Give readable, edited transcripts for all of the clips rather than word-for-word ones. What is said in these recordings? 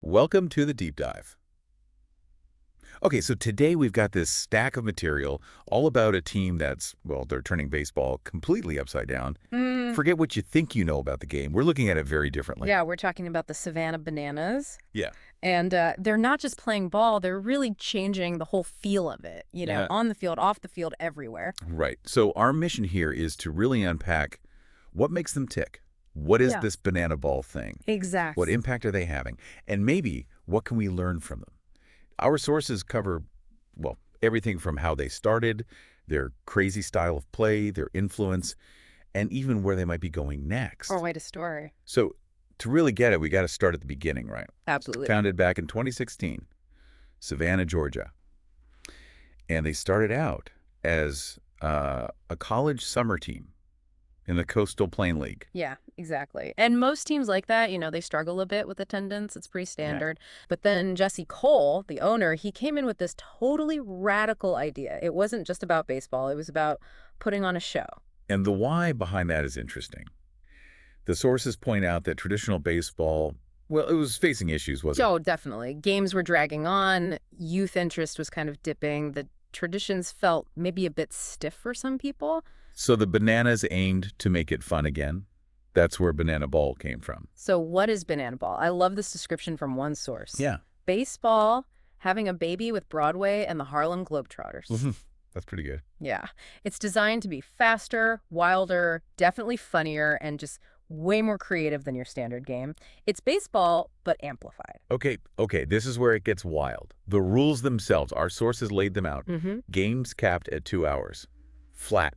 Welcome to the deep dive. Okay, so today we've got this stack of material all about a team that's, well, they're turning baseball completely upside down. Forget what you think you know about the game. We're looking at it very differently. Yeah, we're talking about the Savannah Bananas. Yeah. And they're not just playing ball, they're really changing the whole feel of it, Yeah. on the field, off the field, everywhere. Right. So our mission here is to really unpack what makes them tick. What is Yeah. this banana ball thing? Exactly. What impact are they having? And maybe what can we learn from them? Our sources cover, well, everything from how they started, their crazy style of play, their influence, and even where they might be going next. Or wait a story. So to really get it, we got to start at the beginning, right? Absolutely. Founded back in 2016, Savannah, Georgia. And they started out as a college summer team in the Coastal Plain League. Yeah, exactly. And most teams like that, they struggle a bit with attendance. It's pretty standard. But then Jesse Cole, the owner, he came in with this totally radical idea. It wasn't just about baseball. It was about putting on a show. And the why behind that is interesting. The sources point out that traditional baseball, well, it was facing issues, wasn't it? Oh, definitely. Games were dragging on. Youth interest was kind of dipping. The traditions felt maybe a bit stiff for some people. So the Bananas aimed to make it fun again. That's where banana ball came from. So what is banana ball? I love this description from one source. Yeah. Baseball having a baby with Broadway and the Harlem Globetrotters. That's pretty good. Yeah. It's designed to be faster, wilder, definitely funnier, and just way more creative than your standard game. It's baseball, but amplified. Okay, this is where it gets wild. The rules themselves, our sources laid them out. Games capped at 2 hours. Flat.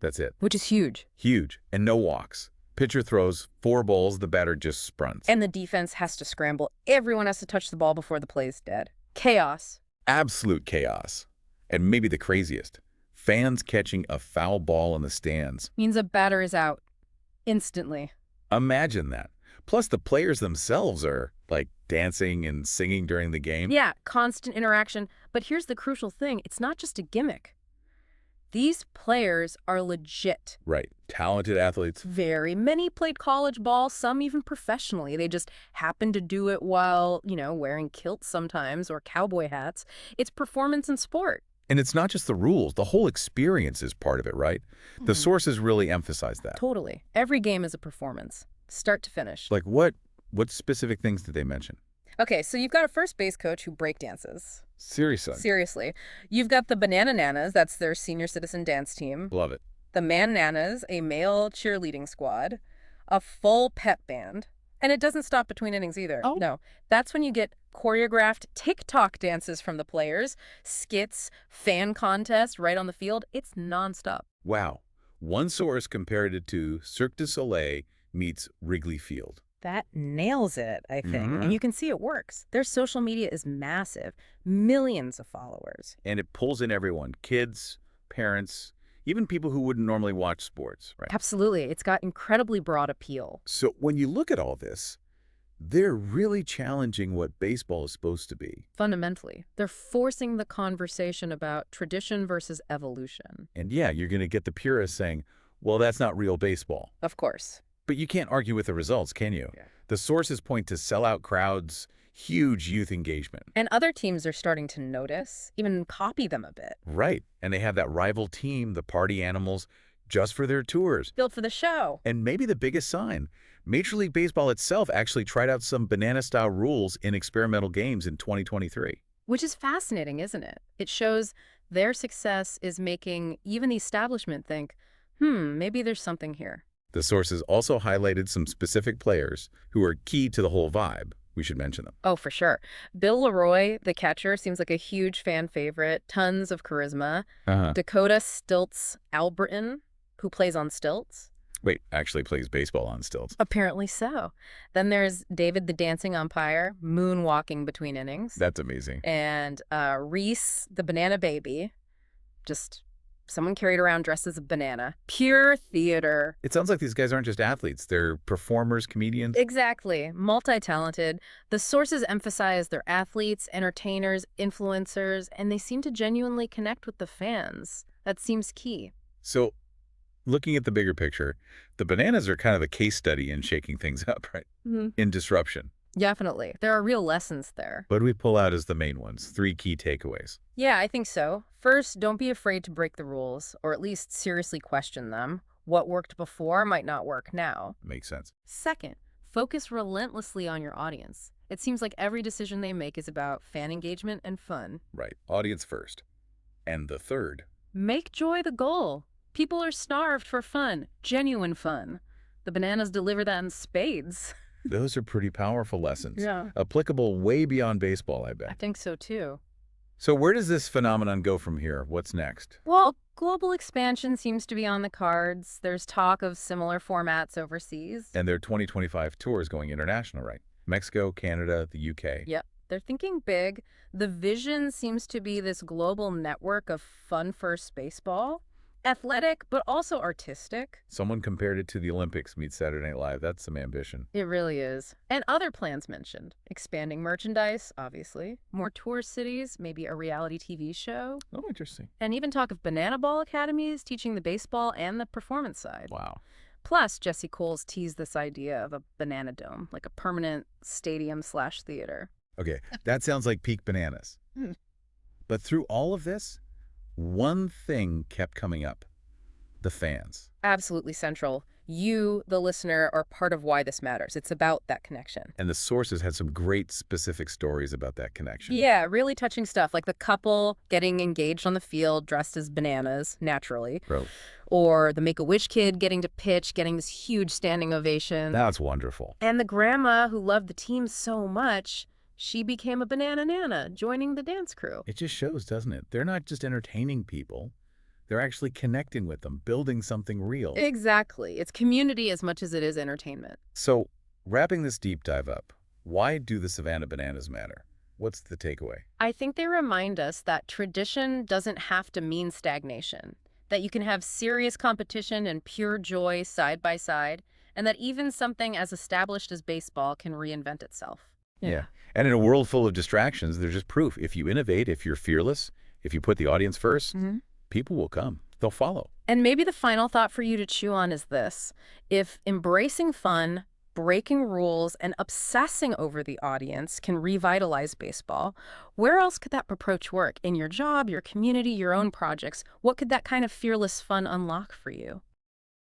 That's it. Which is huge. Huge. And no walks. Pitcher throws 4 balls, the batter just sprints. And the defense has to scramble. Everyone has to touch the ball before the play's dead. Chaos. Absolute chaos. And maybe the craziest, fans catching a foul ball in the stands. Means a batter is out. Instantly. Imagine that. Plus the players themselves are, like, dancing and singing during the game. Yeah, constant interaction. But here's the crucial thing. It's not just a gimmick. These players are legit. Right. Talented athletes. Very many played college ball, some even professionally. They just happen to do it while, wearing kilts sometimes or cowboy hats. It's performance and sport. And it's not just the rules. The whole experience is part of it, right? The sources really emphasize that. Totally. Every game is a performance, start to finish. Like what specific things did they mention? Okay, so you've got a first base coach who breakdances. Seriously. Seriously. You've got the Banana Nanas, that's their senior citizen dance team. Love it. The Man Nanas, a male cheerleading squad. A full pep band. And it doesn't stop between innings either. Oh. No. That's when you get choreographed TikTok dances from the players, skits, fan contests right on the field. It's nonstop. Wow. One source compared it to Cirque du Soleil meets Wrigley Field. That nails it, I think. And you can see it works. Their social media is massive. Millions of followers. And it pulls in everyone. Kids, parents, even people who wouldn't normally watch sports, right? Absolutely. It's got incredibly broad appeal. So when you look at all this, they're really challenging what baseball is supposed to be. Fundamentally, they're forcing the conversation about tradition versus evolution. And yeah, you're going to get the purists saying, well, that's not real baseball. Of course. But you can't argue with the results, can you? Yeah. The sources point to sellout crowds, huge youth engagement. And other teams are starting to notice, even copy them a bit. Right. And they have that rival team, the Party Animals, just for their tours. Built for the show. And maybe the biggest sign, Major League Baseball itself actually tried out some banana-style rules in experimental games in 2023. Which is fascinating, isn't it? It shows their success is making even the establishment think, maybe there's something here. The sources also highlighted some specific players who are key to the whole vibe. We should mention them. Oh, for sure. Bill Leroy, the catcher, seems like a huge fan favorite. Tons of charisma. Dakota Stilts Alberton, who plays on stilts. Wait, actually plays baseball on stilts. Apparently so. Then there's David the dancing umpire, moonwalking between innings. That's amazing. And Reese, the banana baby, just someone carried around dressed as a banana. Pure theater. It sounds like these guys aren't just athletes. They're performers, comedians. Exactly. Multi-talented. The sources emphasize they're athletes, entertainers, influencers, and they seem to genuinely connect with the fans. That seems key. So, looking at the bigger picture, the Bananas are kind of a case study in shaking things up, right? In disruption. Definitely. There are real lessons there. What do we pull out as the main ones? Three key takeaways. Yeah, I think so. First, don't be afraid to break the rules, or at least seriously question them. What worked before might not work now. Makes sense. Second, focus relentlessly on your audience. It seems like every decision they make is about fan engagement and fun. Right. Audience first. And the third. Make joy the goal. People are starved for fun, genuine fun. The Bananas deliver that in spades. Those are pretty powerful lessons. Yeah. Applicable way beyond baseball, I I bet. think so too. So where does this phenomenon go from here? What's next? Well, global expansion seems to be on the cards. There's talk of similar formats overseas. And their 2025 tour is going international, right? Mexico, Canada, the UK. Yep, they're thinking big. The vision seems to be this global network of fun-first baseball. Athletic, but also artistic. Someone compared it to the Olympics meets Saturday Night Live. That's some ambition. It really is. And other plans mentioned. Expanding merchandise, obviously. More tour cities, maybe a reality TV show. Oh, interesting. And even talk of banana ball academies teaching the baseball and the performance side. Wow. Plus, Jesse Cole's teased this idea of a banana dome, like a permanent stadium/theater. Okay, that sounds like peak bananas. But through all of this, one thing kept coming up. The fans. Absolutely central. You, the listener, are part of why this matters. It's about that connection. And the sources had some great specific stories about that connection. Yeah, really touching stuff, like the couple getting engaged on the field dressed as bananas, naturally. Bro, Or the Make-A-Wish kid getting to pitch, getting this huge standing ovation. that's wonderful. And the grandma who loved the team so much, she became a banana nana, joining the dance crew. It just shows, doesn't it? They're not just entertaining people. They're actually connecting with them, building something real. Exactly. It's community as much as it is entertainment. So, wrapping this deep dive up, why do the Savannah Bananas matter? What's the takeaway? I think they remind us that tradition doesn't have to mean stagnation, that you can have serious competition and pure joy side by side, and that even something as established as baseball can reinvent itself. Yeah. And in a world full of distractions, there's just proof. If you innovate, if you're fearless, if you put the audience first, people will come. They'll follow. And maybe the final thought for you to chew on is this. If embracing fun, breaking rules, and obsessing over the audience can revitalize baseball, where else could that approach work? In your job, your community, your own projects? What could that kind of fearless fun unlock for you?